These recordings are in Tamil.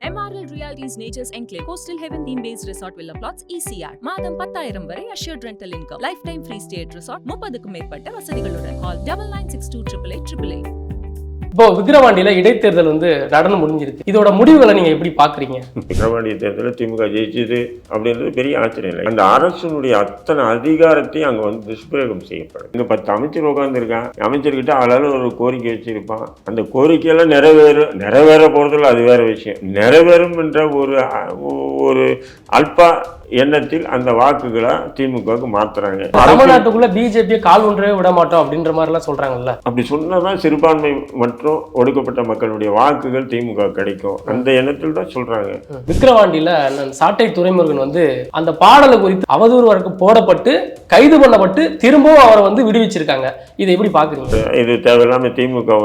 MRL Realty's Nature's Enclave Coastal Heaven theme-based resort villa plots ECR. மாதம் 10,000 வரை assured rental income. Lifetime free stay at resort 30க்கும் மேற்பட்ட வசதிகளுடன். Call 9962888888. இப்போ விக்கிரவாண்டியில இடைத்தேர்தல் நடந்து முடிஞ்சிருக்கு. இதோட முடிவுகளை நீங்க எப்படி பாக்குறீங்க? விக்கிரவாண்டி தேர்தலில் திமுக ஜெயிச்சது அப்படின்றது பெரிய ஆச்சரியம் இல்லை. அந்த அரசனுடைய அத்தனை அதிகாரத்தையும் அங்கே துஷ்பிரயோகம் செய்யப்படும். இங்கே 10 அமைச்சர் உட்காந்துருக்கான். அமைச்சர்கிட்ட ஆளால ஒரு கோரிக்கை வச்சிருப்பான். அந்த கோரிக்கையெல்லாம் நிறைவேற போறதில்ல, அது வேற விஷயம். நிறைவேறும் என்ற ஒரு அல்பா எண்ணத்தில் அந்த வாக்குகளை திமுகவுக்கு மாத்துறாங்க. தமிழ்நாட்டுக்குள்ள பிஜேபியை கால் ஒன்றே விட மாட்டோம் அப்படின்ற மாதிரி எல்லாம் சொல்றாங்கல்ல. அப்படி சொன்னதான் சிறுபான்மை மற்றும் ஒடுக்கப்பட்ட மக்களுடைய வாக்குகள் திமுக கிடைக்கும், அந்த எண்ணத்தில் தான் சொல்றாங்க. விக்கிரவாண்டியில சாட்டை துரைமுருகன் அந்த பாடலை குறித்து அவதூறு வழக்கு போடப்பட்டு கைது பண்ணப்பட்டு திரும்பவும் அவரை விடுவிச்சிருக்காங்க. இதை எப்படி பாக்குறீங்க? இது தேவையில்லாம திமுக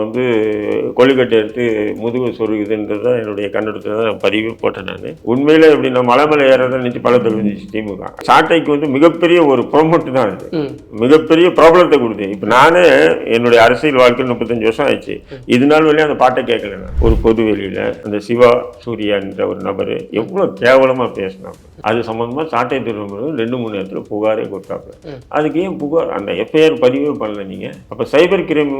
கொள்ளிக்கட்டை எடுத்து முதுகு சொருகுதுன்றத என்னுடைய கண்ணெடுத்துல தான் பதிவு போட்டேன். நான் உண்மையில எப்படி நான் மலை ஏறதான் நினைச்சு பல திமுக சாட்டைக்கு மிகப்பெரிய ஒரு ப்ரொமோட் தான், அது மிகப்பெரிய ப்ராப்ளத்தை கொடுத்தேன். இப்ப நானே என்னுடைய அரசியல் வாழ்க்கையில் 35 வருஷம் ஆயிடுச்சு. இது நாள் வரையும் அந்த பாட்டை கேட்கல. ஒரு பொது வெளியில அந்த சிவா சூர்யா என்ற ஒரு நபர் எவ்வளவு கேவலமா பேசினாங்க. அது சம்பந்தமா சாட்டை திரும்ப 2-3 இடத்துல புகாரே கொடுத்தாங்க. அதுக்கு ஏன் புகார் அந்த எஃப்ஐஆர் பதிவே பண்ணல நீங்க? அப்ப சைபர் கிரைம்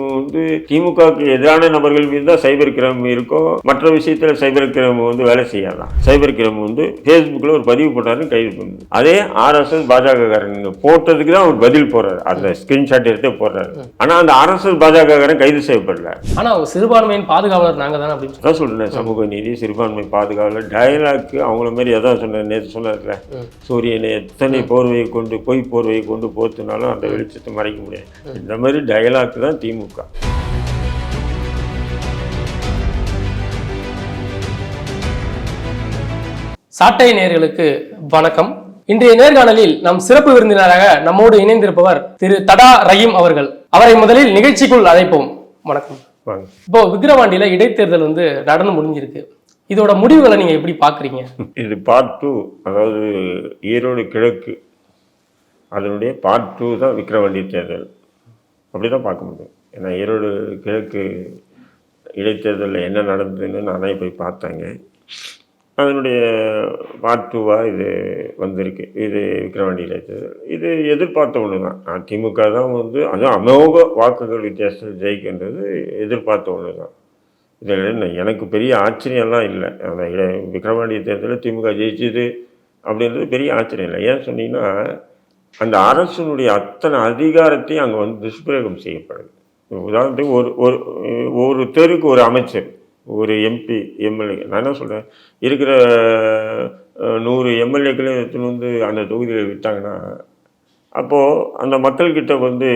திமுகவுக்கு எதிரான நபர்கள் மீது தான் சைபர் கிரைம் இருக்கும், மற்ற விஷயத்துல சைபர் கிரைம் வேலை செய்யாதான். சைபர் கிரைம் பேஸ்புக்ல ஒரு பதிவு போட்டாரு, கைது பண்ணுது. அதே RSS பாஜக காரங்க போட்டதுக்கு தான் அவர் பதில் போடுறாரு, அந்த ஸ்கிரீன்ஷாட் எடுத்து போடுறாரு. ஆனா அந்த RSS பாஜக காரன் கைது செய்யப்படல. ஆனா சிறுபான்மையின் பாதுகாவலர் நாங்க தான் அப்படின்னு சொல்றேன். சமூக நீதி சிறுபான்மை பாதுகாவலர் டயலாக் அவங்கள மாதிரி எதாவது சொன்னேன். நேற்று சொன்னார்ல, சூரியனை எத்தனை போர்வையை கொண்டு போர்வையை கொண்டு போத்துனாலும் அந்த வெளிச்சத்தை மறைக்க முடியாது. இந்த மாதிரி டயலாக் தான் திமுக. சாட்டை நேயர்களுக்கு வணக்கம். இன்றைய நேர்காணலில் நம் சிறப்பு விருந்தினராக நம்மோடு இணைந்திருப்பவர் திரு தடா ரஹீம் அவர்கள். அவரை முதலில் நிகழ்ச்சிக்குள் அழைப்போம். வணக்கம். இப்போ விக்கிரவாண்டியில இடைத்தேர்தல் நடந்து முடிஞ்சிருக்கு. இதோட முடிவுகளை நீங்க எப்படி பாக்குறீங்க? இது பார்ட் 2, அதாவது ஈரோடு கிழக்கு அதனுடைய பார்ட் 2 தான் விக்கிரவாண்டி தேர்தல். அப்படிதான் பார்க்க முடியும். ஏன்னா ஈரோடு கிழக்கு இடைத்தேர்தலில் என்ன நடந்ததுன்னு நானே போய் பார்த்தாங்க. அதனுடைய பார்ட் 2வாக இது வந்திருக்கு. இது விக்கிரவாண்டி இடைத்தேர்தல். இது எதிர்பார்த்த ஒன்று தான். திமுக தான் அதுவும் அமோக வாக்குகள் வித்தியாசத்தில் ஜெயிக்கின்றது எதிர்பார்த்த ஒன்று தான். இதில் எனக்கு பெரிய ஆச்சரியம்லாம் இல்லை. அந்த விக்கிரவாண்டி தேர்தலில் திமுக ஜெயிச்சது அப்படின்றது பெரிய ஆச்சரியம் இல்லை. ஏன் சொன்னீங்கன்னா, அந்த அரசனுடைய அத்தனை அதிகாரத்தையும் அங்கே துஷ்பிரயோகம் செய்யப்படுது. உதாரணத்துக்கு ஒரு தெருக்கு ஒரு அமைச்சர், ஒரு MP MLA, நான் என்ன சொல்கிறேன், இருக்கிற 100 MLAக்களையும் எடுத்துன்னு அந்த தொகுதியில் விட்டாங்கன்னா, அப்போது அந்த மக்கள்கிட்ட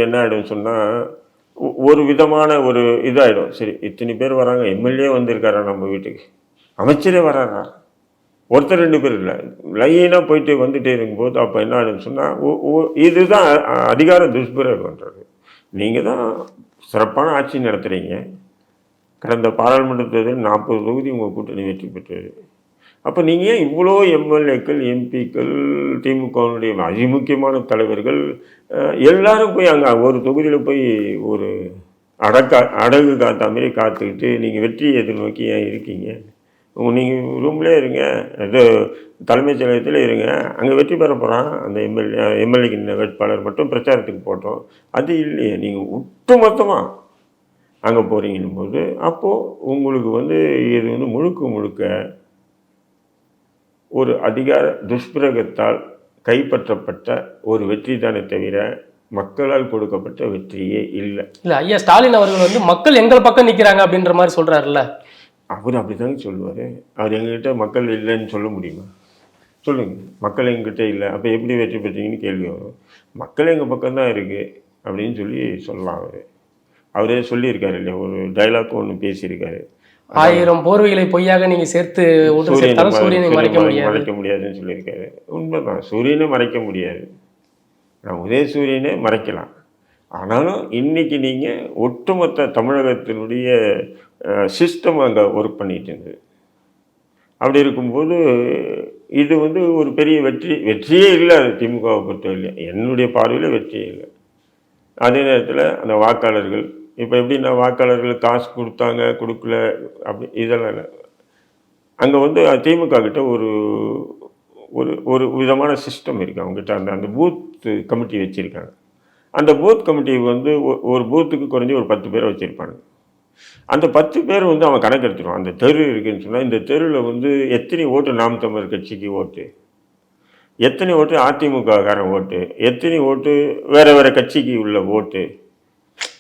என்ன ஆகிடும் சொன்னால், ஒரு விதமான ஒரு இதாகிடும். சரி, இத்தனை பேர் வராங்க, MLA வந்திருக்காரா நம்ம வீட்டுக்கு, அமைச்சரே வராரா, ஒருத்தர் 2 பேர் இல்லை, லைனாக போயிட்டு வந்துட்டே இருக்கும்போது அப்போ என்ன ஆகிடும் சொன்னால், இதுதான் அதிகார துஷ்பிரயோகன்றது. நீங்கள் தான் சிறப்பான ஆட்சி நடத்துகிறீங்க. கடந்த பாராளுமன்ற தேர்தலில் 40 தொகுதி உங்கள் கூட்டணி வெற்றி பெற்றது. அப்போ நீங்கள் இவ்வளோ MLAக்கள் MPக்கள் திமுகவுடைய அதிமுக்கியமான தலைவர்கள் எல்லாரும் போய் அங்கே ஒரு தொகுதியில் போய் ஒரு அடகு காத்த மாதிரி காத்துக்கிட்டு நீங்கள் வெற்றியை எதிர்நோக்கி ஏன் இருக்கீங்க? நீங்கள் ரூம்லேயே இருங்க, ஏதோ தலைமைச் செயலகத்தில் இருங்க, அங்கே வெற்றி பெற போகிறான் அந்த MLAக்கு வேட்பாளர் மட்டும் பிரச்சாரத்துக்கு போட்டோம். அது இல்லையே, நீங்கள் ஒட்டுமொத்தமாக அங்கே போகிறீங்கன்னும் போது அப்போது உங்களுக்கு இது முழுக்க ஒரு அதிகார துஷ்பிரயோகத்தால் கைப்பற்றப்பட்ட ஒரு வெற்றி தானே தவிர மக்களால் கொடுக்கப்பட்ட வெற்றியே இல்லை. இல்லை ஐயா, ஸ்டாலின் அவர்கள் மக்கள் எங்கள் பக்கம் நிற்கிறாங்க அப்படின்ற மாதிரி சொல்கிறாருல்ல. அவர் அப்படிதாங்க சொல்லுவார். அவர் எங்ககிட்ட மக்கள் இல்லைன்னு சொல்ல முடியுமா? சொல்லுங்கள், மக்கள் எங்ககிட்ட இல்லை, அப்போ எப்படி வெற்றி பெற்றீங்கன்னு கேள்வி வரும். மக்கள் எங்கள் பக்கம்தான் இருக்குது அப்படின்னு சொல்லலாம். அவரே சொல்லியிருக்காரு இல்லையா, ஒரு டைலாக் ஒன்று பேசியிருக்காரு. 1000 போர்வைகளை பொய்யாக நீங்கள் சேர்த்து சூரியனை மறைக்க முடியாதுன்னு சொல்லியிருக்காரு. உண்மைதான், சூரியனை மறைக்க முடியாது. நான் உதய சூரியனே மறைக்கலாம். ஆனாலும் இன்னைக்கு நீங்கள் ஒட்டுமொத்த தமிழகத்தினுடைய சிஸ்டம் அங்கே ஒர்க் பண்ணிட்டு இருந்தது. அப்படி இருக்கும்போது இது ஒரு பெரிய வெற்றியே இல்லை. அது திமுகவை பொறுத்தவரையில என்னுடைய பார்வையில் வெற்றியே இல்லை. அதே நேரத்தில் அந்த வாக்காளர்கள் இப்போ எப்படின்னா, வாக்காளர்கள் காசு கொடுத்தாங்க கொடுக்கல அப்படி இதெல்லாம் இல்லை. அங்கே வந்து திமுக கிட்ட ஒரு ஒரு ஒரு விதமான சிஸ்டம் இருக்குது அவங்ககிட்ட. அந்த பூத் கமிட்டி வச்சுருக்காங்க. அந்த பூத் கமிட்டி வந்து ஒரு பூத்துக்கு குறைஞ்சி ஒரு 10 பேரை வச்சுருப்பாங்க. அந்த 10 பேர் வந்து அவன் கணக்கு எடுத்துருவான். அந்த தெரு இருக்குதுன்னு சொன்னால் இந்த தெருவில் வந்து எத்தனை ஓட்டு நாம் தமிழர் கட்சிக்கு ஓட்டு, எத்தனை ஓட்டு அதிமுககாரன் ஓட்டு, எத்தனை ஓட்டு வேறு வேறு கட்சிக்கு உள்ள ஓட்டு,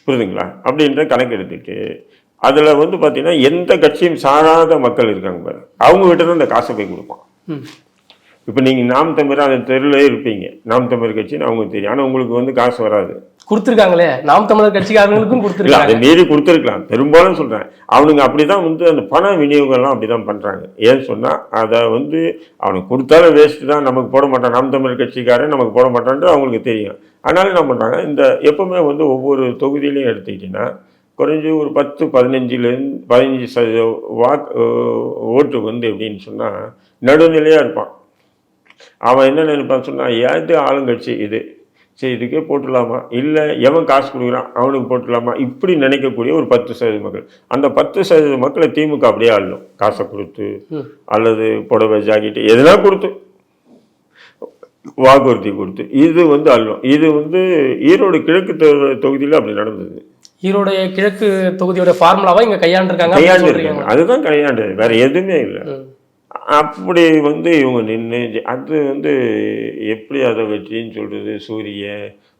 புரியுதுங்களா? அப்படின்ற கணக்கு எடுத்துட்டு அதில் வந்து பார்த்தீங்கன்னா எந்த கட்சியும் சாராத மக்கள் இருக்காங்க பாரு, அவங்ககிட்ட தான் இந்த காசை போய் கொடுப்பான். இப்போ நீங்கள் நாம் தமிழர் அந்த தெருவிலே இருப்பீங்க, நாம் தமிழர் கட்சின்னு அவங்க தெரியும். ஆனால் உங்களுக்கு வந்து காசு வராது. கொடுத்துருக்காங்களே நாம் தமிழர் கட்சிக்காரங்களுக்கும் கொடுத்துருக்காங்க. அதை மீறி கொடுத்துருக்கலாம். பெரும்பாலும் சொல்கிறேன், அவனுங்க அப்படி தான் வந்து அந்த பண விநியோகம்லாம் அப்படி தான் பண்ணுறாங்க. ஏன்னு சொன்னால் அதை வந்து அவனுக்கு கொடுத்தாலும் வேஸ்ட்டு தான், நமக்கு போட மாட்டான், நாம் தமிழர் கட்சிக்காரன் நமக்கு போட மாட்டான்றது அவங்களுக்கு தெரியும். அதனால என்ன பண்ணுறாங்க, இந்த எப்பவுமே வந்து ஒவ்வொரு தொகுதியிலையும் எடுத்துக்கிட்டிங்கன்னா குறைஞ்சி ஒரு 10-15% ஓட்டு வந்து எப்படின்னு சொன்னால் நடுநிலையாக இருப்பான். அவன் என்ன நினைப்பான்னு சொன்னால், ஏது ஆளுங்கட்சி இது, சரி இதுக்கே போட்டுடலாமா, இல்லை எவன் காசு கொடுக்குறான் அவனுக்கு போட்டுடலாமா, இப்படி நினைக்கக்கூடிய ஒரு 10% மக்கள். அந்த 10% மக்களை திமுக அப்படியே ஆளும். காசை கொடுத்து அல்லது புடவை ஜாக்கெட்டு எதெல்லாம் கொடுத்து வாக்குறுதி கொடுத்து இது வந்து அல்லும். இது வந்து ஈரோடு கிழக்கு தொகுதியில் அப்படி நடந்தது. ஈரோடு கிழக்கு தொகுதியோட ஃபார்முலாவை இங்கே கையாண்டிருக்காங்க. அதுதான் கையாண்டு, வேற எதுவுமே இல்லை. அப்படி வந்து இவங்க நின்று அது வந்து எப்படி அதை வெற்றின்னு சொல்கிறது, சூரிய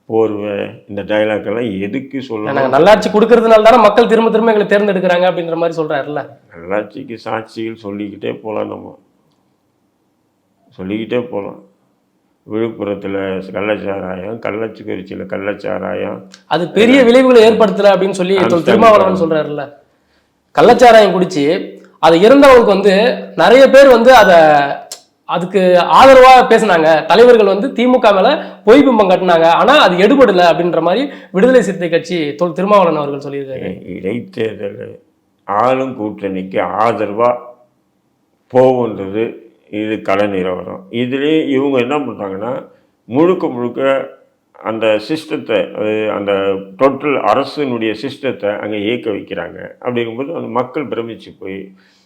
போர்வை இந்த டைலாக்கெல்லாம் எதுக்கு சொல்லணும்? நல்லாட்சி கொடுக்கறதுனால தானே மக்கள் திரும்ப திரும்ப எங்களை தேர்ந்தெடுக்கிறாங்க அப்படின்ற மாதிரி சொல்கிறாருல்ல. நல்லாட்சிக்கு சாட்சிகள் சொல்லிக்கிட்டே போகலாம், நம்ம சொல்லிக்கிட்டே போகலாம். விழுப்புரத்தில் கள்ளச்சாராயம், கள்ளக்குறிச்சியில் கள்ளச்சாராயம், அது பெரிய விளைவுகளை ஏற்படுத்தலை அப்படின்னு சொல்லி திருமாவளவன் சொல்கிறாருல்ல. கள்ளச்சாராயம் குடிச்சு அதை இறந்தவங்களுக்கு வந்து நிறைய பேர் வந்து அதுக்கு ஆதரவாக பேசினாங்க. தலைவர்கள் வந்து திமுக மேல பொய் பிம்பம் கட்டினாங்க. ஆனா அது எடுபடலை அப்படின்ற மாதிரி விடுதலை சிறுத்தை கட்சி திருமாவளவன் அவர்கள் சொல்லியிருக்காரு. இடைத்தேர்தல் ஆளும் கூட்டணிக்கு ஆதரவா போகுன்றது இது கள நிலவரம். இதுலேயே இவங்க என்ன பண்ணுறாங்கன்னா முழுக்க முழுக்க அந்த சிஸ்டத்தை, அந்த டோட்டல் அரசினுடைய சிஸ்டத்தை அங்கே இயக்க வைக்கிறாங்க. அப்படிங்கும்போது அந்த மக்கள் பிரமிச்சு போய்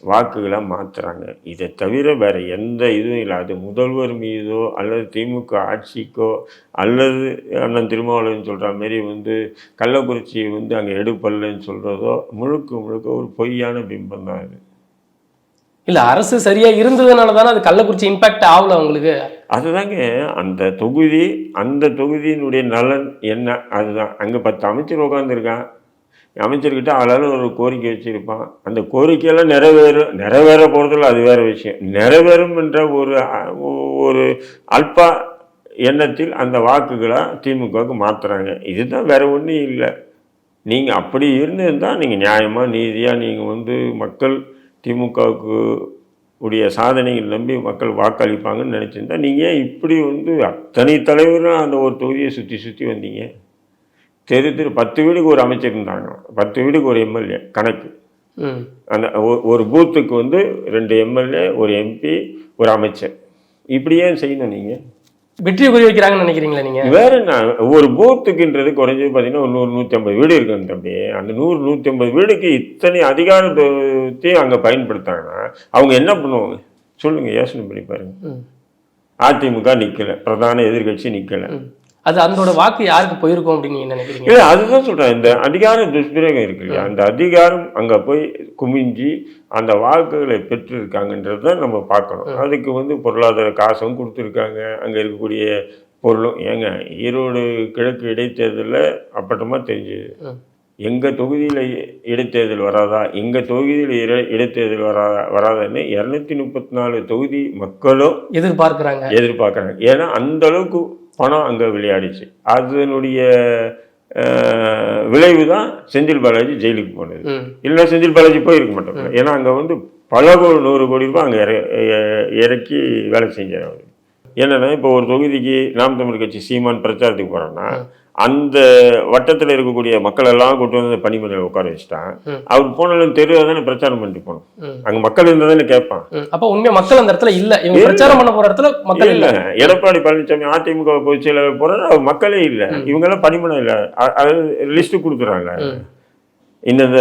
வாக்குகளை மாற்றுறாங்க. இதை தவிர வேறு எந்த இதுவும் இல்லை. அது முதல்வர் மீதோ அல்லது திமுக ஆட்சிக்கோ அல்லது அண்ணன் திருமாவளவன் சொல்கிற மாரி வந்து கள்ளக்குறிச்சியை வந்து அங்கே எடுப்பல்லன்னு சொல்கிறதோ முழுக்க முழுக்க ஒரு பொய்யான பிம்பம் தான் அது. இல்லை, அரசு சரியாக இருந்ததுனால தானே அது கள்ளக்குறிச்சி இம்பேக்ட் ஆகல அவங்களுக்கு. அதுதாங்க அந்த தொகுதி, அந்த தொகுதியினுடைய நலன் என்ன, அதுதான். அங்கே 10 அமைச்சர் உட்காந்துருக்கான். அமைச்சர்கிட்ட ஆளாலும் ஒரு கோரிக்கை வச்சுருப்பான். அந்த கோரிக்கையெல்லாம் நிறைவேற போகிறதில்ல, அது வேறு விஷயம். நிறைவேறும் என்ற ஒரு அல்பா எண்ணத்தில் அந்த வாக்குகளை திமுகவுக்கு மாற்றுறாங்க. இதுதான், வேறு ஒன்றும் இல்லை. நீங்கள் அப்படி இருந்திருந்தால் நீங்கள் நியாயமாக நீதியாக நீங்கள் வந்து மக்கள் திமுகவுக்கு உடைய சாதனைகள் நம்பி மக்கள் வாக்களிப்பாங்கன்னு நினச்சிருந்தா நீங்கள் இப்படி வந்து அத்தனை தலைவரும் அந்த ஒரு தொகுதியை சுற்றி வந்தீங்க. தெரு 10 வீடுக்கு ஒரு அமைச்சர் இருந்தாங்க, 10 வீடுக்கு ஒரு எம்எல்ஏ கணக்கு. அந்த ஒரு பூத்துக்கு வந்து 2 எம்எல்ஏ, ஒரு எம்பி, ஒரு அமைச்சர். இப்படியே செய்யணும். நீங்கள் வெற்றி குறி வைக்கிறாங்கன்னு நினைக்கிறீங்களா? நீங்கள் வேற என்ன, ஒரு பூத்துக்குன்றது குறைஞ்சது பார்த்தீங்கன்னா ஒரு 100-150 வீடு இருக்குன்னு தம்பி. அந்த 100-150 வீடுக்கு இத்தனை அதிகாரத்தையும் அங்கே பயன்படுத்தாங்கன்னா அவங்க என்ன பண்ணுவாங்க சொல்லுங்கள், யோசனை பண்ணி பாருங்க. அதிமுக நிற்கலை, பிரதான எதிர்கட்சி நிற்கலை. அது அதோட வாக்கு யாருக்கு போயிருக்கும் அப்படின்னு நீங்க நினைக்கிறீங்க? இல்லை, அதுதான் சொல்கிறேன். இந்த அதிகார துஷ்பிரயோகம் இருக்கு இல்லையா, அந்த அதிகாரம் அங்கே போய் குமிஞ்சி அந்த வாக்குகளை பெற்றிருக்காங்கன்றது தான் நம்ம பார்க்கணும். அதுக்கு வந்து பொருளாதார காசும் கொடுத்துருக்காங்க, அங்கே இருக்கக்கூடிய பொருளும். ஏங்க ஈரோடு கிழக்கு இடைத்தேர்தலில் அப்பட்டமாக தெரிஞ்சுது. எங்கள் தொகுதியில் இடைத்தேர்தல் வராதா, எங்கள் தொகுதியில் இடைத்தேர்தல் வராதான்னு 234 தொகுதி மக்களும் எதிர்பார்க்குறாங்க. ஏன்னா அந்த அளவுக்கு பணம் அங்கே விளையாடிச்சு. அதனுடைய விளைவு தான் செந்தில் பாலாஜி ஜெயிலுக்கு போனது. இல்லை செந்தில் பாலாஜி போயிருக்க மாட்டோம். ஏன்னா அங்கே வந்து பல 100 கோடி ரூபாய் அங்கே இறக்கி வேலை செஞ்சார் அவர். என்னென்னா இப்போ ஒரு தொகுதிக்கு நாம் தமிழ் கட்சி சீமான் பிரச்சாரத்துக்கு போகிறோன்னா அந்த வட்டத்தில் இருக்கக்கூடிய மக்கள் எல்லாம் கூட்டு வந்து பணிமனையில் உட்கார வச்சுட்டான். அவர் போனாலும் தெருவை தானே பிரச்சாரம் பண்ணிட்டு போனோம். அங்கே மக்கள் இருந்தால் தானே கேட்பான். அப்போ உண்மையா மக்கள் அந்த இடத்துல இல்லை, இவங்க பிரச்சாரம் பண்ண போகிற இடத்துல மக்கள் இல்லை. எடப்பாடி பழனிசாமி அதிமுக பொதுச்செயலாளர் போகிறாரு, அவர் மக்களே இல்லை. இவங்கெல்லாம் பணிமனை இல்லை, அது லிஸ்ட்டு கொடுக்குறாங்க. இந்தந்த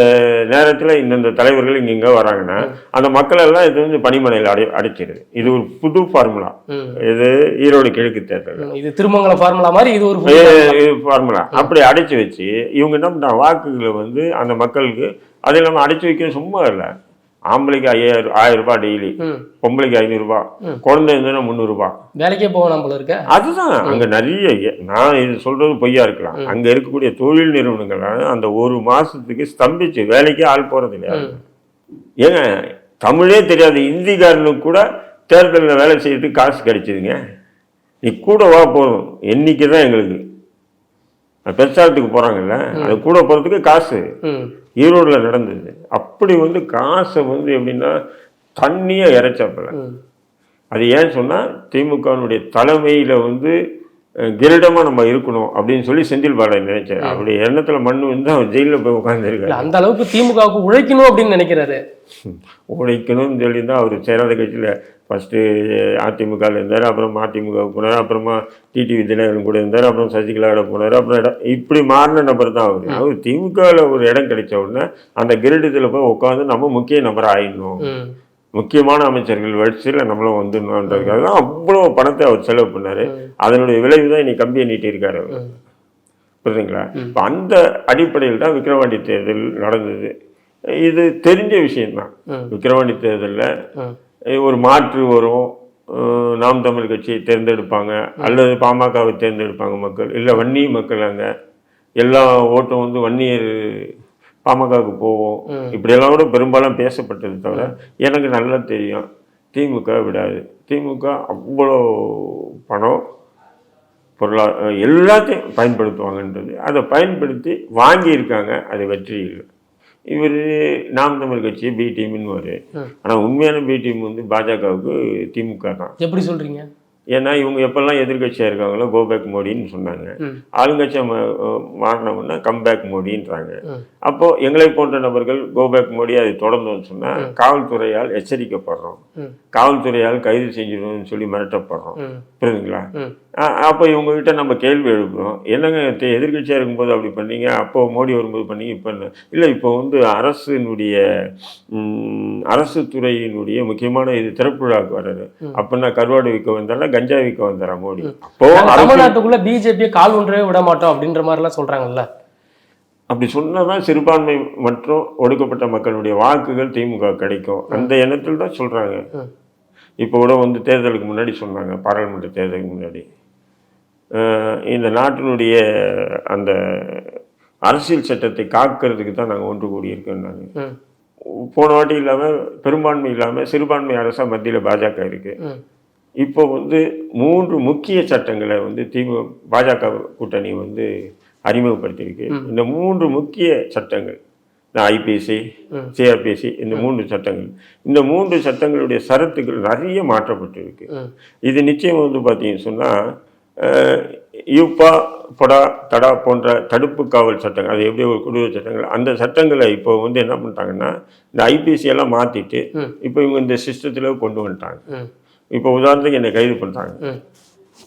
நேரத்தில் இந்தந்த தலைவர்கள் இங்கே வராங்கன்னா அந்த மக்கள் எல்லாம் இது வந்து பணிமனையில் அடைச்சிருது. இது ஒரு புது ஃபார்முலா. இது ஈரோடு கிழக்கு தேர்தல் இது திருமங்கலம் ஃபார்முலா மாதிரி இது ஒரு ஃபார்முலா. அப்படி அடைச்சி வச்சு இவங்க என்ன பண்ணுறாங்க, வாக்குகளை வந்து அந்த மக்களுக்கு அது இல்லாமல் அடைச்சி வைக்க சும்மா இல்லை. ஆம்பளைக்கு 1000 ரூபாய் டெய்லி, பொம்பளைக்கு 500 ரூபாய், குழந்தை இருந்ததுன்னா 300 ரூபாய். வேலைக்கே போகலாம் போல இருக்க. அதுதான் அங்க நிறைய, நான் இது சொல்றது பொய்யா இருக்கலாம், அங்க இருக்கக்கூடிய தொழில் நிறுவனங்கள் அந்த ஒரு மாசத்துக்கு ஸ்தம்பிச்சு வேலைக்கே ஆள் போறது இல்லையா. ஏங்க தமிழே தெரியாது இந்திக்காரனுக்கு கூட தேர்தலில் வேலை செய்யறதுக்கு காசு கிடைச்சிதுங்க. நீ கூட வா போதும், எண்ணிக்கை தான் எங்களுக்கு. பிரச்சாரத்துக்கு போறாங்கல்ல, அது கூட போறதுக்கு காசு. ஈரோடுல நடந்தது அப்படி வந்து காசை வந்து எப்படின்னா தண்ணியை இறைச்சாப்பல. அது ஏன்னு சொன்னா திமுகனுடைய தலைமையில வந்து கிரீடமா நம்ம இருக்கணும் அப்படின்னு சொல்லி செந்தில் பாலாஜி நினைச்சாரு. அப்படி எண்ணத்துல மண்ணு வந்து அவர் ஜெயில போய் உட்கார்ந்துருக்காரு. அந்த அளவுக்கு திமுகவுக்கு உழைக்கணும் அப்படின்னு நினைக்கிறாரு. உழைக்கணும்னு சொல்லி தான் அவர் சேராத கட்சியில ஃபர்ஸ்ட் அதிமுகவில் இருந்தார், அப்புறம் அதிமுகவுக்கு போனார், அப்புறமா டிடிவி தினகரன் கூட இருந்தார், அப்புறம் சசிகலாவோட போனார், அப்புறம் இப்படி மாறின நபர் தான் அவர். அவர் திமுகவில் ஒரு இடம் கிடைச்ச உடனே அந்த கிரீடத்தில் போய் உட்காந்து நம்ம முக்கிய நபர் ஆயிடணும், முக்கியமான அமைச்சர்கள் வரிசையில் நம்மளும் வந்துடணுன்றதுக்காக தான் அவ்வளோ பணத்தை அவர் செலவு பண்ணார். அதனுடைய விளைவு தான் இன்னைக்கு கம்பியை நீட்டியிருக்காரு அவர். புரியுதுங்களா? இப்போ அந்த அடிப்படையில் தான் விக்கிரவாண்டி தேர்தல் நடந்தது. இது தெரிஞ்ச விஷயம்தான். விக்கிரவாண்டி தேர்தலில் ஒரு மாற்று வரும், நாம் தமிழ் கட்சியை தேர்ந்தெடுப்பாங்க அல்லது பாமகவை தேர்ந்தெடுப்பாங்க மக்கள், இல்லை வன்னிய மக்கள். அங்கே எல்லா ஓட்டும் வந்து வன்னியர் பாமகவுக்கு போவோம், இப்படியெல்லாம் கூட பெரும்பாலும் பேசப்பட்டது. தவிர எனக்கு நல்லா தெரியும் திமுக விடாது. திமுக அவ்வளோ பணம் எல்லாத்தையும் பயன்படுத்துவாங்கன்றது, அதை பயன்படுத்தி வாங்கியிருக்காங்க. அது வெற்றி இல்லை. இவர் நாம் தமிழ் கட்சி பி டீம்னு வரு, ஆனால் உண்மையான பி டீம் வந்து பாஜகவுக்கு திமுக தான். எப்படி சொல்றீங்க? ஏன்னா இவங்க எப்பெல்லாம் எதிர்கட்சியாக இருக்காங்களோ கோபேக் மோடின்னு சொன்னாங்க, ஆளுங்கட்சியாக மாறினோம்னா கம்பேக் மோடின்றாங்க. அப்போ எங்களை போன்ற நபர்கள் கோபேக் மோடி அதை தொடர்ந்தோம்னு சொன்னால் காவல்துறையால் எச்சரிக்கப்படுறோம், காவல்துறையால் கைது செஞ்சிடணும்னு சொல்லி மிரட்டப்படுறோம். புரியுதுங்களா? அப்போ இவங்ககிட்ட நம்ம கேள்வி எழுப்புறோம், என்னங்க எதிர்கட்சியாக இருக்கும்போது அப்படி பண்ணீங்க, அப்போ மோடி வரும்போது பண்ணீங்க, இப்போ இல்லை இப்போ வந்து அரசு துறையினுடைய முக்கியமான இது திறப்புழாக்கு வர்றாரு, அப்படின்னா கருவாடு விற்க வந்தாலும் கஞ்சா விற்க வந்தாரா மோடி? அப்போ தமிழ்நாட்டுக்குள்ள பிஜேபியை கால் ஒன்றே விட மாட்டோம் அப்படின்ற மாதிரி எல்லாம் சொல்றாங்கல்ல. அப்படி சொன்னதான் சிறுபான்மை மற்றும் ஒடுக்கப்பட்ட மக்களுடைய வாக்குகள் திமுக கிடைக்கும், அந்த எண்ணத்தில் தான் சொல்றாங்க. இப்போ கூட வந்து தேர்தலுக்கு முன்னாடி சொன்னாங்க, பாராளுமன்ற தேர்தலுக்கு முன்னாடி, இந்த நாட்டினுடைய அந்த அரசியல் சட்டத்தை காக்கிறதுக்கு தான் நாங்கள் ஒன்று கூடியிருக்கோம். போன வாட்டி இல்லாமல் பெரும்பான்மை இல்லாமல் சிறுபான்மை அரசாக மத்தியில் பாஜக இருக்கு. இப்போ வந்து 3 முக்கிய சட்டங்களை வந்து பாஜக கூட்டணி வந்து அறிமுகப்படுத்தியிருக்கு. இந்த 3 முக்கிய சட்டங்கள், இந்த ஐபிசி, சிஆர்பிசி, இந்த 3 சட்டங்கள், இந்த 3 சட்டங்களுடைய சரத்துக்கள் நிறைய மாற்றப்பட்டிருக்கு. இது நிச்சயம் வந்து பார்த்தீங்கன்னு சொன்னால் யூப்பா, பொடா, தடா போன்ற தடுப்பு காவல் சட்டங்கள், அது எப்படி ஒரு குடியுரிமை சட்டங்கள், அந்த சட்டங்களை இப்போ வந்து என்ன பண்ணிட்டாங்கன்னா இந்த ஐபிசி எல்லாம் மாற்றிட்டு இப்போ இவங்க இந்த சிஸ்டத்தில் கொண்டு வந்துட்டாங்க. இப்போ உதாரணத்துக்கு என்னை கைது பண்ணுறாங்க,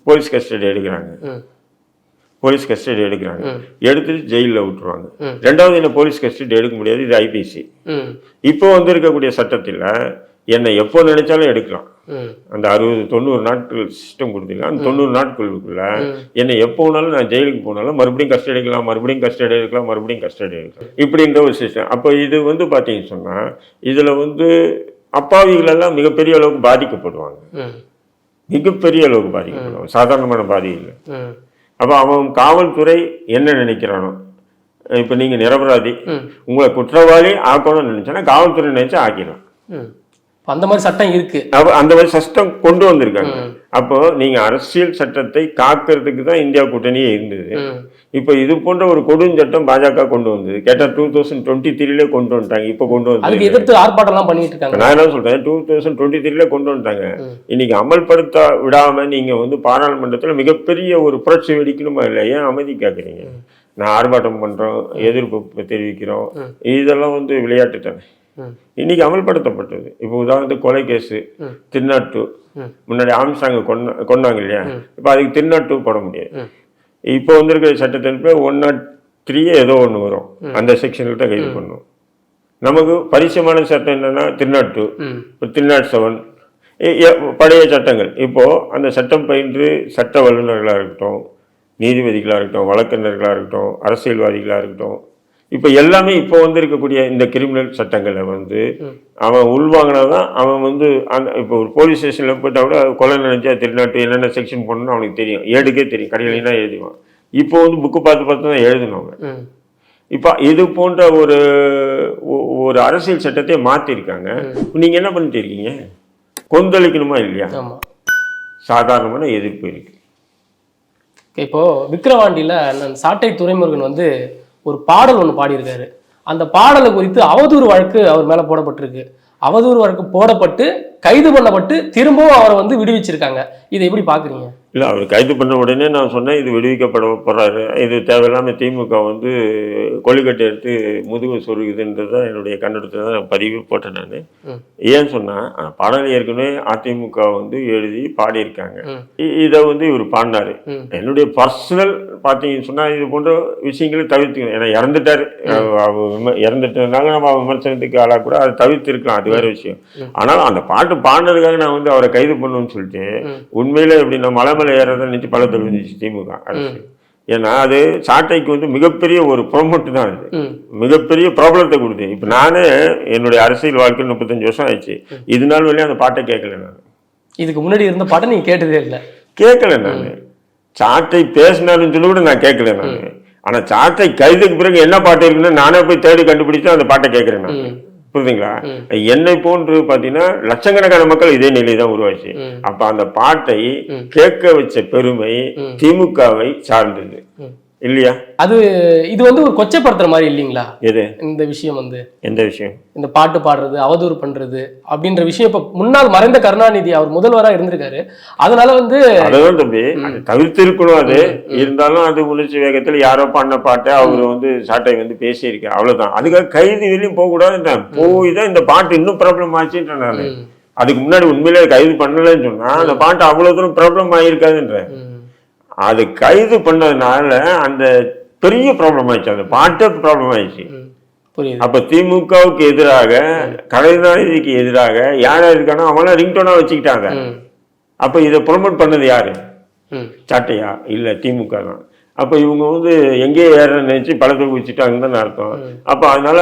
போலீஸ் கஸ்டடி எடுக்கிறாங்க, எடுத்துட்டு ஜெயிலில் விட்டுருவாங்க. ரெண்டாவது என்ன போலீஸ் கஸ்டடி எடுக்க முடியாது, இது ஐபிசி. இப்போ வந்து இருக்கக்கூடிய சட்டத்தில் என்னை எப்போ நினைச்சாலும் எடுக்கலாம். அந்த 60-90 நாட்கள் சிஸ்டம் கொடுத்துருக்காங்க. அந்த 90 நாட்களுக்குள்ள என்னை எப்போ வேணாலும் நான் ஜெயிலுக்கு போனாலும் மறுபடியும் கஸ்டடி எடுக்கலாம், மறுபடியும் கஸ்டடி எடுக்கலாம், இப்படின்ற ஒரு சிஸ்டம். அப்போ இது வந்து பார்த்தீங்கன்னு சொன்னால் இதில் வந்து அப்பாவிகளெல்லாம் மிகப்பெரிய அளவுக்கு பாதிக்கப்படுவாங்க, சாதாரணமான பாதி இல்லை. அப்போ அவன் காவல்துறை என்ன நினைக்கிறானோ, இப்போ நீங்கள் நிரபராதி உங்களை குற்றவாளி ஆக்கணும்னு நினைச்சோன்னா காவல்துறை நினைச்சா ஆக்கிடலாம். அந்த மாதிரி சட்டம் இருக்கு, அந்த மாதிரி சட்டம் கொண்டு வந்திருக்காங்க. அப்போ நீங்க அரசியல் சட்டத்தை காக்கிறதுக்கு தான் இந்தியா கூட்டணியே இருந்தது. இப்போ இது போன்ற ஒரு கொடுஞ்சட்டம் பாஜக கொண்டு வந்தது. கேட்டா 2023 கொண்டு வந்துட்டாங்க. இப்போ கொண்டு வந்து எதிர்த்து ஆர்ப்பாட்டம் பண்ணிட்டு இருக்காங்க. நான் என்ன சொல்றேன், 2023 கொண்டு வந்துட்டாங்க. இன்னைக்கு அமல்படுத்த விடாம நீங்க வந்து பாராளுமன்றத்துல மிகப்பெரிய ஒரு புரட்சி வெடிக்கணுமா இல்லை? ஏன் அமைதி கேட்குறீங்க? நான் ஆர்ப்பாட்டம் பண்றோம், எதிர்ப்பு தெரிவிக்கிறோம், இதெல்லாம் வந்து விளையாட்டு தானே. இன்னைக்கு அமல்படுத்தப்பட்டது. இப்போ உதாரணத்துக்கு கொலை கேஸு, திருநாட்டு முன்னாடி ஆம்ஸ்டாங்க கொண்டாங்க இல்லையா, இப்போ அதுக்கு திருநாட்டு போட முடியாது. இப்போ வந்திருக்கிற சட்டத்தின் 103 3 ஏதோ ஒன்று வரும், அந்த செக்ஷனுக்கு தான் கைது பண்ணும். நமக்கு பரிச்சயமான சட்டம் என்னன்னா 302, 307 பழைய சட்டங்கள். இப்போது அந்த சட்டம் பயின்று சட்ட வல்லுநர்களாக இருக்கட்டும், நீதிபதிகளாக இருக்கட்டும், வழக்கறிஞர்களாக இருக்கட்டும், அரசியல்வாதிகளாக இருக்கட்டும், இப்போ எல்லாமே இப்போ வந்து இருக்கக்கூடிய இந்த கிரிமினல் சட்டங்களை வந்து அவன் உள்வாங்கினாதான் அவன் வந்து அந்த இப்போ ஒரு போலீஸ் ஸ்டேஷனில் போயிட்டா கூட கொலை நினைச்சா 302 என்னென்ன செக்ஷன் போடணும்னு அவனுக்கு தெரியும், ஏடுக்கே தெரியும், கடையிலனா எழுதுவான். இப்போ வந்து புக்கு பார்த்து தான் எழுதணும். இப்போ இது போன்ற ஒரு அரசியல் சட்டத்தை மாற்றிருக்காங்க. நீங்கள் என்ன பண்ணிட்டு இருக்கீங்க? கொந்தளிக்கணுமா இல்லையா? சாதாரணமான எதிர்ப்பு இருக்கு. இப்போ விக்கிரவாண்டியில சாட்டை துரைமுருகன் வந்து ஒரு பாடல் ஒன்று பாடியிருக்காரு. அந்த பாடலை குறித்து அவதூறு வழக்கு அவர் மேல போடப்பட்டிருக்கு. அவதூறு வழக்கு போடப்பட்டு கைது பண்ணப்பட்டு திரும்பவும் அவரை வந்து விடுவிச்சிருக்காங்க. இதை எப்படி பாக்குறீங்க? இல்லை, அவர் கைது பண்ண உடனே நான் சொன்னேன் இது விடுவிக்கப்பட போறாரு, இது தேவையில்லாமல் திமுக வந்து கொள்ளிக்கட்டை எடுத்து முதுகு சொருகுதுன்றதான் என்னுடைய கண்ணெடுத்து தான் நான் பதிவு போட்டேன். நான் ஏன்னு சொன்னால் பாடல் ஏற்கனவே அதிமுக வந்து எழுதி பாடியிருக்காங்க. இதை வந்து இவர் பாடினாரு. என்னுடைய பர்சனல் பார்த்தீங்கன்னு சொன்னால் இது போன்ற விஷயங்களை தவிர்த்துக்கணும். ஏன்னா இறந்துட்டாரு, இறந்துட்டதுனால நம்ம விமர்சனத்துக்கு ஆளாக கூட அதை தவிர்த்து இருக்கலாம், அது வேற விஷயம். ஆனால் அந்த பாட்டு பாடினதுக்காக நான் வந்து அவரை கைது பண்ணணும்னு சொல்லிட்டு உண்மையில எப்படி நான் மலை ஏறதை நினைச்சு பல தெரிஞ்சிச்சு திமுக அரசு. ஏன்னா அது சாட்டைக்கு வந்து மிகப்பெரிய ஒரு ப்ரொமோட் தான், அது மிகப்பெரிய ப்ராப்ளத்தை கொடுத்தேன். இப்போ நானே என்னுடைய அரசியல் வாழ்க்கை 35 வருஷம் ஆயிடுச்சு, இது நாள் வரையும் அந்த பாட்டை கேட்கல. நான் இதுக்கு முன்னாடி இருந்த பாட்டை நீங்க கேட்டதே இல்லை? கேட்கல. நான் சாட்டை பேசினாலும் சொல்லி கூட நான் கேட்கல. நான் ஆனா சாட்டை கைதுக்கு பிறகு என்ன பாட்டு இருக்குன்னு நானே போய் தேடி கண்டுபிடிச்சு அந்த பாட்டை கேட்கிறேன். நான் புரியுதுங்களா? என்னை போன்று பாத்தீங்கன்னா லட்சக்கணக்கான மக்கள் இதே நிலை தான் உருவாச்சு. அப்ப அந்த பாட்டை கேட்க வச்ச பெருமை திமுகவை சார்ந்தது இல்லையா? அது இது வந்து ஒரு கொச்சைப்படுத்துற மாதிரி இல்லைங்களா? எது இந்த விஷயம் வந்து எந்த விஷயம்? இந்த பாட்டு பாடுறது, அவதூறு பண்றது அப்படின்ற விஷயம். இப்ப முன்னாள் மறைந்த கருணாநிதி அவர் முதல்வராக இருந்திருக்காரு, அதனால வந்து அதான் தம்பி தவிர்த்து இருக்கணும். அது இருந்தாலும் அது உணர்ச்சி வேகத்தில் யாரோ பண்ண பாட்டை அவர் வந்து சாட்டை வந்து பேசியிருக்காரு, அவ்வளவுதான். அதுக்காக கைது வெளியும் போக கூடாதுன்றேன். போய் தான் இந்த பாட்டு இன்னும் ப்ராப்ளம் ஆச்சுன்றேன். நான் அதுக்கு முன்னாடி உண்மையிலே கைது பண்ணலன்னு சொன்னா அந்த பாட்டு அவ்வளவு தூரம் ப்ராப்ளம் ஆகியிருக்காதுன்றேன். அது கைது பண்ணதுனால அந்த பெரிய ப்ராப்ளம் ஆயிடுச்சு, அந்த பாட்டே ப்ராப்ளம் ஆயிடுச்சு. அப்ப திமுகவுக்கு எதிராக, கலைஞருக்கு எதிராக யார் இருக்கானோ அவங்களாம் ரிங்டோனா வச்சுக்கிட்டாங்க. அப்ப இதை ப்ரொமோட் பண்ணது யாரு? சாட்டையா? இல்ல, திமுக தான். அப்ப இவங்க வந்து எங்கேயே ஏற நினைச்சு பழத்தை குடிச்சிட்டாங்கன்னு அர்த்தம். அப்ப அதனால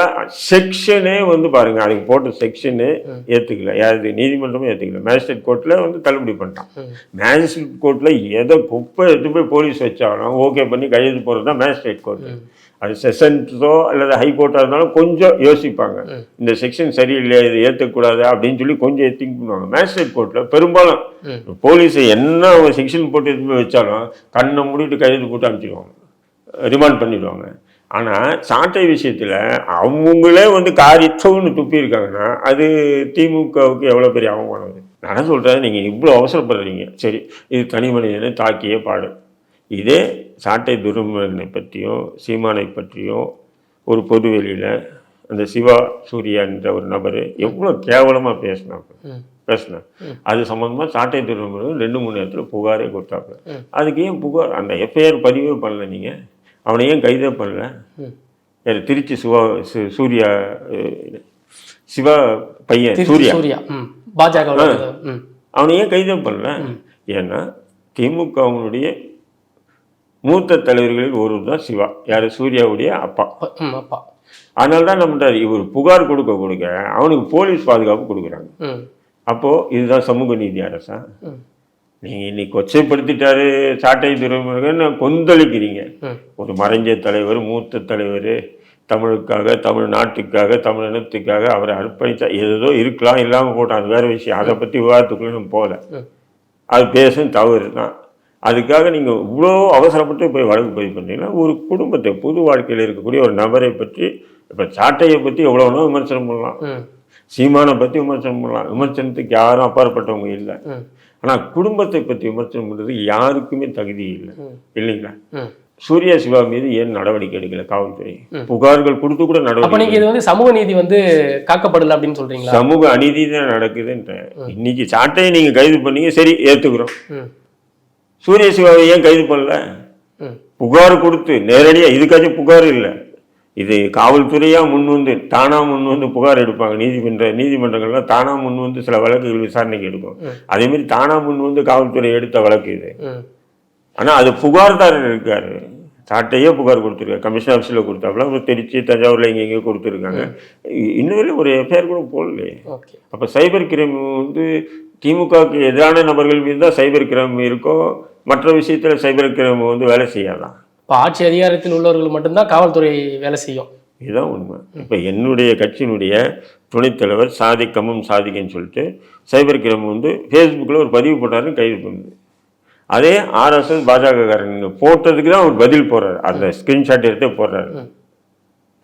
செக்ஷனே வந்து பாருங்க, அதுக்கு போட்ட செக்ஷனு ஏத்துக்கல, யாரு நீதிமன்றமும் ஏத்துக்கல. மேஜிஸ்ட்ரேட் கோர்ட்ல வந்து தள்ளுபடி பண்ணிட்டான். மேஜிஸ்ட்ரேட் கோர்ட்ல எதை குப்பை எடுத்து போய் போலீஸ் வச்சாலும் ஓகே பண்ணி கையெழுத்து போறது தான் மேஜிஸ்ட்ரேட் கோர்ட். அது செஷன்ஸோ அல்லது ஹைகோர்ட்டா இருந்தாலும் கொஞ்சம் யோசிப்பாங்க, இந்த செக்ஷன் சரியில்லையா, இது ஏற்றக்கூடாது அப்படின்னு சொல்லி கொஞ்சம் திங்க் பண்ணுவாங்க. மேஜிஸ்ட்ரேட் கோர்ட்ல பெரும்பாலும் போலீஸை என்ன செக்ஷன் போட்டு எதுவுமே வச்சாலும் கண்ணை மூடிட்டு கையெழுத்து போட்டு அனுப்பிச்சிடுவாங்க, ரிமாண்ட் பண்ணிடுவாங்க. ஆனால் சாட்டை விஷயத்தில் அவங்களே வந்து காரியத்தோன்னு துப்பி இருக்காங்கன்னா அது திமுகவுக்கு எவ்வளோ பெரிய அவமானம். நான் சொல்கிறேன், நீங்கள் இவ்வளோ அவசரப்படுறீங்க, சரி இது தனி மனிதனை தாக்கியே பாடு. இதே சாட்டை துரைமுருகனை பற்றியும் சீமானை பற்றியும் ஒரு பொது வெளியில் அந்த சிவா சூர்யா என்ற ஒரு நபர் எவ்வளோ கேவலமாக பேசினாங்க. அது சம்மந்தமாக சாட்டை துரைமுருகன் 2-3 இடத்துல புகாரே கொடுத்தாப்புல. அதுக்கு ஏன் புகார், அந்த எஃப்ஐஆர் பதிவே பண்ணல, நீங்கள் அவனை ஏன் கைதே பண்ணல? திருச்சி சூர்யா சிவா பையன் சூர்யா பாஜக அவனை ஏன் கைதே பண்ணல? ஏன்னா திமுக அவனுடைய மூத்த தலைவர்களில் ஒருவர் தான் சிவா, யார்? சூர்யாவுடைய அப்பா. அதனால தான் நம்ம இவர் புகார் கொடுக்க அவனுக்கு போலீஸ் பாதுகாப்பு கொடுக்குறாங்க. அப்போ இதுதான் சமூக நீதி அரசா? நீங்க இன்னைக்கு கொச்சைப்படுத்திட்டாரு சாட்டை துரைமுருகன், கொந்தளிக்கிறீங்க. ஒரு மறைஞ்ச தலைவர், மூத்த தலைவர், தமிழுக்காக, தமிழ்நாட்டுக்காக, தமிழினத்துக்காக அவரை அர்ப்பணித்தா ஏதோ இருக்கலாம், இல்லாமல் போட்டான், அது வேற விஷயம். அதை பற்றி விவாதத்துக்குள்ள நம்ம போகல, அது பேசும் தவறு தான். அதுக்காக நீங்கள் இவ்வளோ அவசரப்பட்டு போய் வழக்கு பதிவு பண்ணீங்கன்னா ஒரு குடும்பத்தை, பொது வாழ்க்கையில் இருக்கக்கூடிய ஒரு நபரை பற்றி, இப்போ சாட்டையை பற்றி எவ்வளோனா விமர்சனம் பண்ணலாம், சீமானை பற்றி விமர்சனம் பண்ணலாம், விமர்சனத்துக்கு யாரும் அப்பாற்பட்டவங்க இல்லை. ஆனால் குடும்பத்தை பற்றி விமர்சனம் பண்ணுறது யாருக்குமே தகுதி இல்லை, இல்லைங்களா? சூர்யா சிவா மீது ஏன் நடவடிக்கை எடுக்கல காவல்துறை? புகார்கள் கொடுத்து கூட நடவடிக்கை. இது வந்து சமூக நீதி வந்து காக்கப்படல அப்படின்னு சொல்றீங்களா? சமூக அநீதி தான் நடக்குதுன்ற. இன்னைக்கு சாட்டையை நீங்க கைது பண்ணீங்க, சரி ஏத்துக்கிறோம். சூரிய சிவாவை ஏன் கைது பண்ணல? புகார் கொடுத்து நேரடியாக இதுக்காச்சும் புகார் இல்லை, இது காவல்துறையாக முன் வந்து தானாக முன் வந்து புகார் எடுப்பாங்க. நீதிமன்றங்கள்லாம் தானாக முன் வந்து சில வழக்குகள் விசாரணைக்கு எடுக்கும். அதேமாரி தானாக முன் வந்து காவல்துறை எடுத்த வழக்கு இது. ஆனால் அது புகார்தாரர் இருக்காரு, சாட்டையே புகார் கொடுத்துருக்காரு, கமிஷன் ஆஃபீஸில் கொடுத்தாப்புல, அப்புறம் திருச்சி தஞ்சாவூரில் எங்கெங்கேயோ கொடுத்துருக்காங்க. இன்னும் ஒரு எஃப்ஐஆர் கூட போடலையே. அப்போ சைபர் கிரைம் வந்து திமுகவுக்கு எதிரான நபர்கள் மீது தான் சைபர் கிரைம் இருக்கோ, மற்ற விஷயத்தில் சைபர் கிரைம் வந்து வேலை செய்யாதான். இப்போ ஆட்சி அதிகாரத்தில் உள்ளவர்கள் மட்டும்தான் காவல்துறை வேலை செய்யும், இதுதான் உண்மை. இப்போ என்னுடைய கட்சியினுடைய துணைத் தலைவர் சாதிக்கன்னு சொல்லிட்டு சைபர் கிரைம் வந்து ஃபேஸ்புக்கில் ஒரு பதிவு போட்டாருன்னு கைது பண்ணுது. அதே ஆர்எஸ்எஸ் பாஜகக்காரங்க போட்டதுக்கு தான் அவர் பதில் போடுறாரு, அந்த ஸ்கிரீன்ஷாட் எடுத்து போடுறாரு.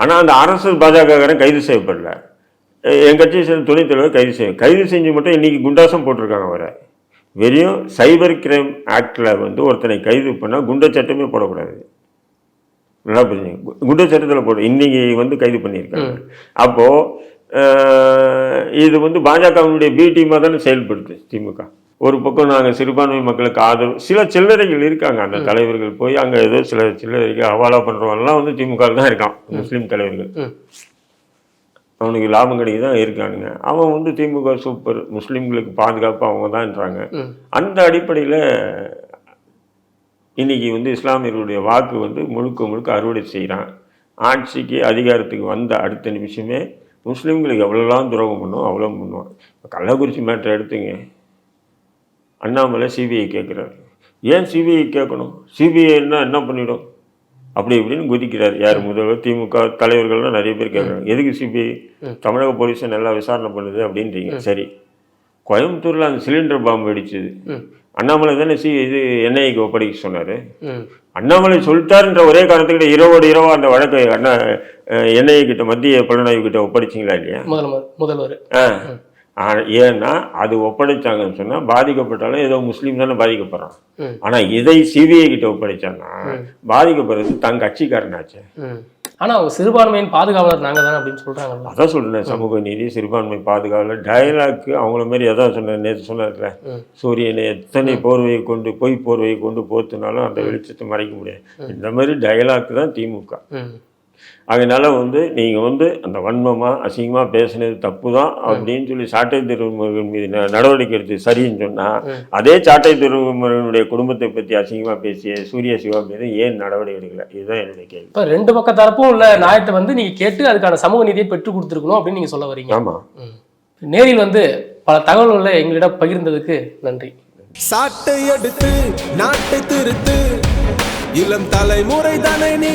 ஆனால் அந்த ஆர்எஸ்எஸ் பாஜகக்காரன் கைது செய்யப்படல, என் கட்சியை சேர்ந்த துணைத் தலைவர் கைது செஞ்சு மட்டும் இன்னைக்கு குண்டாசம் போட்டிருக்காங்க. அவரை வெறும் சைபர் கிரைம் ஆக்டில் வந்து ஒருத்தனை கைது பண்ணால் குண்ட சட்டமே போடக்கூடாது. நல்லா புரிஞ்சுங்க, குண்ட சட்டத்தில் போட இன்னைக்கு வந்து கைது பண்ணியிருக்காங்க. அப்போது இது வந்து பாஜகவினுடைய பி டீமாக தானே செயல்படுது திமுக. ஒரு பக்கம் நாங்கள் சிறுபான்மை மக்களுக்கு ஆதரவு, சில சில்லறைகள் இருக்காங்க, அந்த தலைவர்கள் போய் அங்கே ஏதோ சில சில்லறைகள் ஹவாலா பண்ணுறவங்கலாம் வந்து திமுக தான் இருக்கான், முஸ்லீம் தலைவர்கள். அவனுக்கு லாபம் கிடைக்க தான் இருக்கானுங்க. அவன் வந்து திமுக சூப்பர், முஸ்லீம்களுக்கு பாதுகாப்பு அவங்க தான்ன்றாங்க. அந்த அடிப்படையில் இன்னைக்கு வந்து இஸ்லாமியர்களுடைய வாக்கு வந்து முழுக்க அறுவடை செய்கிறான். ஆட்சிக்கு அதிகாரத்துக்கு வந்த அடுத்த நிமிஷமே முஸ்லீம்களுக்கு எவ்வளோலாம் துரோகம் பண்ணுவோம் அவ்வளோ பண்ணுவான். கள்ளக்குறிச்சி மேட்டரை எடுத்துங்க, அண்ணாமலை சிபிஐ கேட்குறாரு. ஏன் சிபிஐ கேட்கணும், சிபிஐன்னா என்ன பண்ணிடும் அப்படி இப்படின்னு குதிக்கிறார். யார் முதல்வர், திமுக தலைவர்கள்லாம் நிறைய பேர் கேட்குறாங்க, எதுக்கு சிபிஐ, தமிழக போலீஸை நல்லா விசாரணை பண்ணுது அப்படின்றீங்க. சரி, கோயம்புத்தூரில் அந்த சிலிண்டர் பாம்பு வெடிச்சது அண்ணாமலை தானே இது என்ஐஏக்கு ஒப்படைக்க சொன்னார். அண்ணாமலை சொல்லிட்டாருன்ற ஒரே காரணத்துக்கிட்ட இரவா அந்த வழக்கை என்ஐஏ கிட்ட, மத்திய புலனாய்வு கிட்ட ஒப்படைச்சிங்களா இல்லையா முதல்வர்? ஏன்னா அது ஒப்படைச்சாங்கன்னு சொன்னால் பாதிக்கப்பட்டாலும் ஏதோ முஸ்லீம் தானே பாதிக்கப்படுறான். ஆனால் இதை சிபிஐ கிட்ட ஒப்படைச்சாங்கன்னா பாதிக்கப்படுறது தன் கட்சிக்காரனாச்சு. ஆனால் அவங்க சிறுபான்மையின் பாதுகாவலர் நாங்கள் தானே அப்படின்னு சொல்கிறாங்க. அதான் சொல்கிறேன், சமூக நீதி சிறுபான்மை பாதுகாவலர் டயலாக்கு அவங்கள மாதிரி எதாவது சொன்னேன். நேற்று சொன்னார்ல, சூரியனை எத்தனை போர்வையை கொண்டு போர்வையை கொண்டு போத்துனாலும் அந்த வெளிச்சத்தை மறைக்க முடியாது. இந்த மாதிரி டயலாக்கு தான் திமுக. அதனால வந்து நீங்கள் வந்து அந்த வன்மமாக அசிங்கமாக பேசுனது தப்பு தான் அப்படின்னு சொல்லி சாட்டை திருமுருகன் மீது நடவடிக்கை எடுத்து சரின்னு சொன்னால், அதே சாட்டை திருமுருகனுடைய குடும்பத்தை பற்றி அசிங்கமாக பேசிய சூரிய சிவா மீது ஏன் நடவடிக்கை எடுக்கல? இதுதான் என்னுடைய கேள்வி. இப்போ ரெண்டு பக்க தரப்பும் உள்ள நியாயத்தை வந்து நீங்கள் கேட்டு அதுக்கான சமூக நீதியை பெற்றுக் கொடுத்துருக்கணும் அப்படின்னு நீங்கள் சொல்ல வரீங்க. ஆமாம். நேரில் வந்து பல தகவல்களை எங்களிடம் பகிர்ந்ததுக்கு நன்றி. சாட்டை எடுத்து நாட்டை திருத்து, இளம் தலைமுறை தானே நீ